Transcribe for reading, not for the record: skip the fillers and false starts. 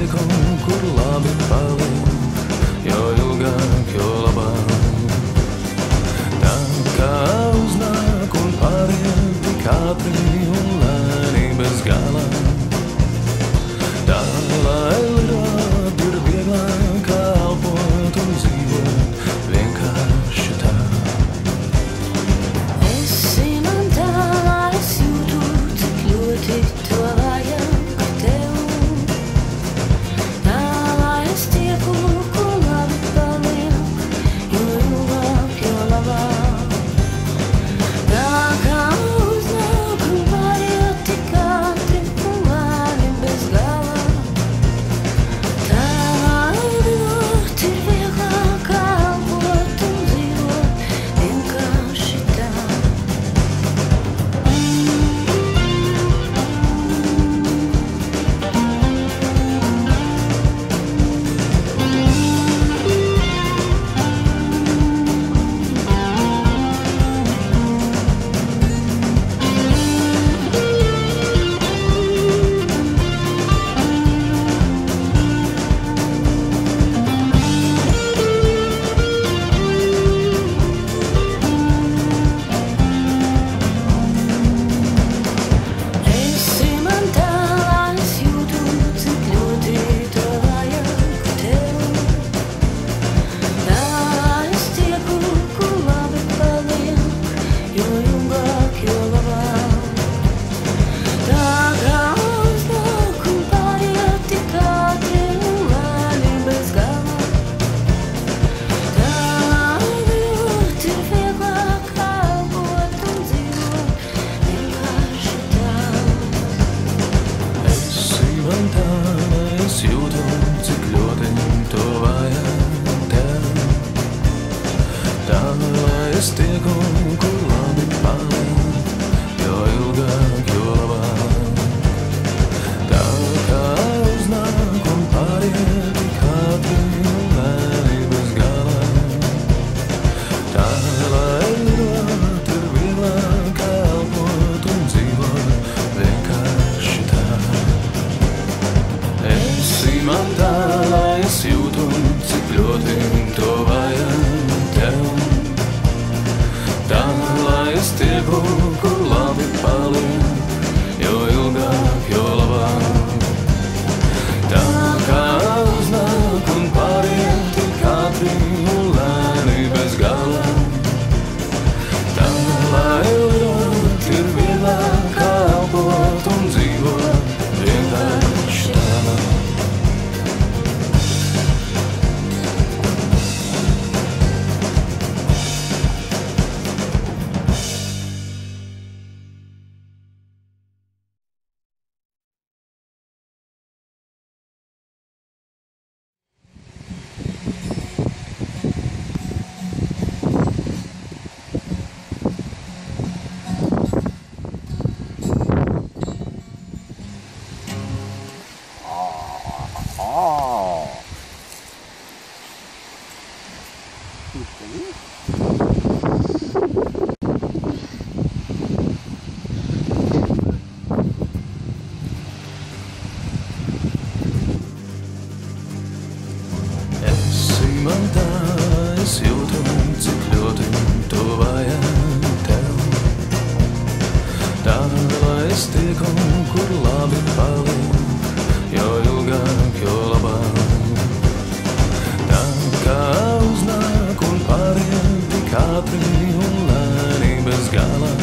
tieku, kur labi paliek, jo ilgāk, jo labāk. Tā kā uznāk un pāriet tik ātri un lēni bez gala. Tā, lai lidot ir vieglāk elpot un dzīvot vienkārši tā. Esi man tālā, es jūtu, cik ļoti to vajag tev. Tālā es tieku, kur labi paliek, jo ilgāk, jo labāk. Tā kā uznāk un pāriet tik ātri un lēni bez gala. Tā, lai lidot ir vieglāk elpot un dzīvot vienkārši tā. Esi man tālā, es jūtu, cik ļoti to vajag tev. Tālā es tieku, kur labi paliek, jo ilgāk, jo labāk. Tā kā uznāk un pāriet tik ātri un lēni bez gala. Tā, lai lidot ir vieglāk elpot un dzīvot vienkārši tā. Esi man tāda, es jūtu, cik ļoti to vajag tev. Tā, lai es tieku, kur labi paliek, jo ilgāk, jo labāk. Tā kā uznāk un pāriet tik ātri un lēni bez gala. Tā, lai lidot ir vieglāk elpot un dzīvot vienkārši tā. Esi man tālā, es jūtu, cik ļoti to vajag tev. Tā, lai es tieku, kur labi paliek, jo ilgāk, jo labāk. Tā kā uznāk un pāriet tik ātri un lēni bez gala. Tā, lai lidot ir vieglāk elpot un dzīvot vienkārši tā. Esi man tāda, es jūtu, cik ļoti to vajag tev. Tā, lai es tieku, kur labi paliek, jo ilgāk, jo labāk. Tā kā uznāk un pāriet tik ātri un lēni bez gala.